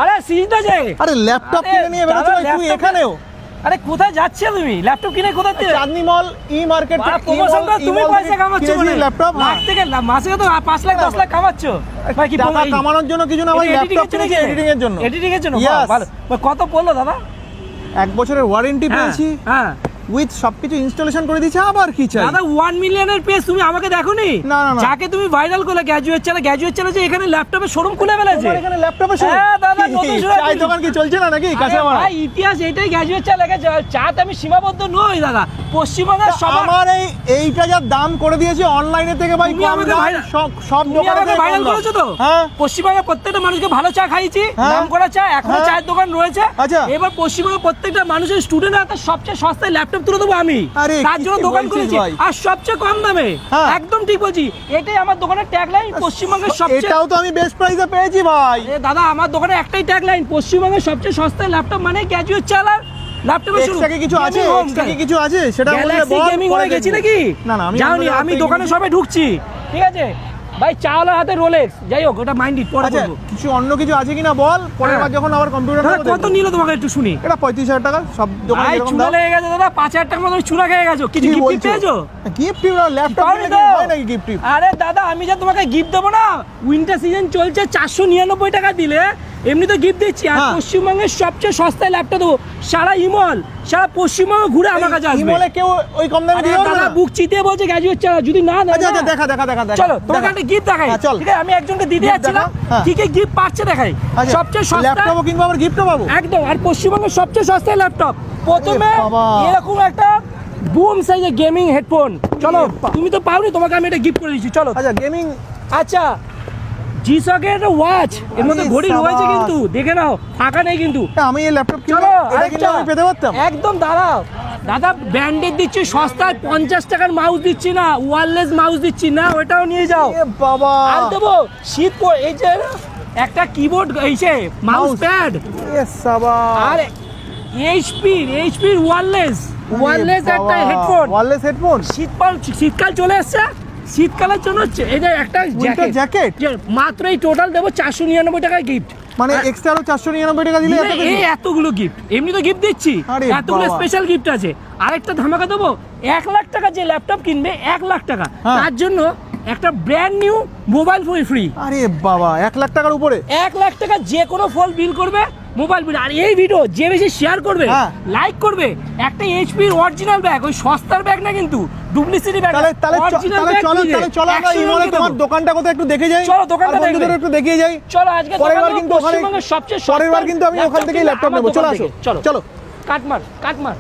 আরে সিরিজটা যে আরে ল্যাপটপ কিনে নিয়ে বেরোচ্ছ ভাই তুই এখানেও? আরে কোথায় যাচ্ছে তুমি? ল্যাপটপ কিনে কোথা থেকে? চাঁদনি মল ই মার্কেট থেকে প্রমোশন করে তুমি পয়সা কামাচ্ছ মানে ল্যাপটপ লাখ থেকে মাসে তো 5 লাখ 10 লাখ কামাচ্ছ ভাই। কি টাকা কামানোর জন্য কিছু না ভাই, ল্যাপটপ কিনেছি এডিটিং এর জন্য। এডিটিং এর জন্য ভালো। কত পড়লো দাদা? 1 বছরের ওয়ারেন্টি পেয়েছি, হ্যাঁ উইথ সবকিছু ইনস্টলেশন করে দিয়েছে। আবার কি চাই দাদা? 1 মিলিয়নের পেজ তুমি আমাকে দেখোনি? না না না, যাকে তুমি ভাইরাল করলে গ্র্যাজুয়েট চ্যানেল যে এখানে ল্যাপটপের শোরুম খুলে ফেলেছে। তোমার এখানে ল্যাপটপের শোরুম? হ্যাঁ দাদা, নতুন শোরুম। চাই দোকান কি চলছে না নাকি কাছে আমার? ভাই ইতিহাস এটাই, গ্র্যাজুয়েট চ্যানেল লেগে চাতে আমি সীমাবদ্ধ নই দাদা। পশ্চিমবঙ্গের সবার আমার এইটা যা দাম করে দিয়েছে অনলাইনে থেকে ভাই, তুমি কম আমাকে দাম, ভাইরাল- সব দোকানে থেকে ভাইরাল কম দাম। করেছো তো? হ্যাঁ পশ্চিমবঙ্গের প্রত্যেকটা মানুষকে ভালো চা খাইয়েছি, হ্যাঁ। নাম করা চা, এখনো হ্যাঁ। চায়ের দোকান রয়েছে। আচ্ছা। এবার পশ্চিমবঙ্গের প্রত্যেকটা মানুষের স্টুডেন্টের হাতে সবচেয়ে সস্তায় ল্যাপটপ তুলে দেবো আমি। আরে, তার জন্য কি দোকান বলছিস করেছি, ভাই? আর সবচেয়ে কম দামে। হ্যাঁ। একদম ঠিক বলছি, এটাই আমার দোকানের ট্যাগলাইন, পশ্চিমবঙ্গের সবচেয়ে। এটাও তো আমি বেস্ট প্রাইসে পেয়েছি ভাই। এ দাদা, আমার দোকানে একটাই ট্যাগলাইন, পশ্চিমবঙ্গের সবচেয়ে সস্তায় ল্যাপটপ মানে গ্র্যাজুয়েট চালার ল্যাপটপের শুরু। এক্সট্রা কি কিছু আছে? এক্সট্রা কি কিছু আছে সেটা বললে গ্যালাক্সি বল। গেমিং পরে হয়ে গেছি দেখবো। নাকি? না না, আমি যাওনি, আমি দোকানে সবে ঢুকছি, ঠিক আছে ভাই? চাওয়ালার হাতে রোলেক্স, যাই হোক ওটা মাইন্ডেড, পরে আচ্ছা, বলবো। কিছু অন্য কিছু আছে কিনা বল, পরের বার যখন আবার কম্পিউটার দাদা কত নিল তোমাকে একটু শুনি? এটা 35,000 টাকা, সব দোকানে ভাই এরকম চুনা দাম। লেগে গেছে দাদা, 5,000 টাকার মতো চুনা খেয়ে গেছো। কিছু কি গিফট বলছো? পেয়েছো? গিফট ল্যাপটপ পাওনি কিনে তো? হয় নাকি গিফট? আরে দাদা, আমি যে তোমাকে গিফট দেবো না, উইন্টার সিজন চলছে, 499 টাকা দিলে এমনি তো গিফট দিচ্ছি। আর হ্যাঁ। পশ্চিমবঙ্গের সবচেয়ে সস্তায় ল্যাপটপ দেবো। সারা ইমল, সারা পশ্চিমবঙ্গ ঘুরে আমার কাছে আসবে। ইমলে কেউ ওই কম দামে আরে দিতে পারবে দাদা না? বুক চিতিয়ে বলছে গ্র্যাজুয়েট চালা, যদি না দেয় আচ্ছা না। আচ্ছা, দেখা চলো তোমাকে একটা গিফট দেখাই, হ্যাঁ, চল। ঠিক আছে? আমি একজনকে দিতে Gift যাচ্ছিলাম, দেখা, হ্যাঁ। কি কি গিফট পাচ্ছে দেখাই। আচ্ছা, সবচেয়ে সস্তা ল্যাপটপও কিনবো আবার গিফটও পাবো? একদম। আর পশ্চিমবঙ্গের সবচেয়ে সস্তায় ল্যাপটপ প্রথমে বাবা। এরকম একটা বুম সাইজের গেমিং হেডফোন। চলো, বাবা। তুমি তো পাওনি, তোমাকে আমি এটা গিফট করে দিচ্ছি। চলো। আচ্ছা, গেমিং। আচ্ছা, জি-শকের একটা ওয়াচ, এর মধ্যে আরে ঘড়ি রয়েছে সাবাস। কিন্তু, দেখে নাও, ফাঁকা নেই কিন্তু। আমি এই ল্যাপটপ কিনবো, চলো এটা কিনলে আমি পেতে পারতাম? একদম। দাঁড়াও দাদা, ব্র্যান্ডেড দিচ্ছি সস্তায়, 50 টাকার মাউস দিচ্ছি না, ওয়্যারলেস মাউস দিচ্ছি না, ওটাও নিয়ে যাও। এ বাবা, আর দেবো শীত এই যে একটা কিবোর্ড, এই যে মাউস Mouse। প্যাড, এ সাবা। আর এইচপির ওয়্যারলেস একটা হেডফোন। ওয়্যারলেস হেডফোন, শীতকাল চলে এসছে, শীতকালের জন্য এই যে একটা উইন্টার জ্যাকেট। মাত্র এই টোটাল দেবো 499 টাকার গিফট। মানে এক্সট্রা আরো 499 টাকা দিলে এত এই এতগুলো গিফট, এমনি তো গিফট দিচ্ছি, আরে এতগুলো বাবা। স্পেশাল গিফট আছে। আরেকটা ধামাকা দেবো, 1 লাখ টাকা যে ল্যাপটপ কিনবে, 1 লাখ টাকা, হ্যাঁ। তার জন্য একটা brand new mobile phone free. আরে বাবা, 1 লাখ টাকার উপরে? 1 লাখ টাকা যে কোনো ফোন বিল করবে, মোবাইল বিল। আর এই ভিডিও যে বেশি শেয়ার করবে, হ্যাঁ। লাইক করবে, একটা এইচপির অরিজিনাল ব্যাগ, ওই সস্তার ব্যাগ না কিন্তু, ডুপ্লিসিটি ব্যাগ, তাহলে অরিজিনাল ব্যাগ। চলো আমরা ইমলে তোমার দোকানটা কোথায় একটু দেখে যাই। চলো, দোকানটা আর বন্ধুদের দেখবে। একটু দেখিয়ে যাই। চলো আজকে পরের বার কিন্তু ওখানে, পশ্চিমবঙ্গের সবচেয়ে পরের বার সস্তার কিন্তু আমি ওখান ল্যাপটপ থেকেই কিনবে ল্যাপটপ আমার নেবো। চলো দোকান আসো, থেকে। চলো চলো। কাটমার।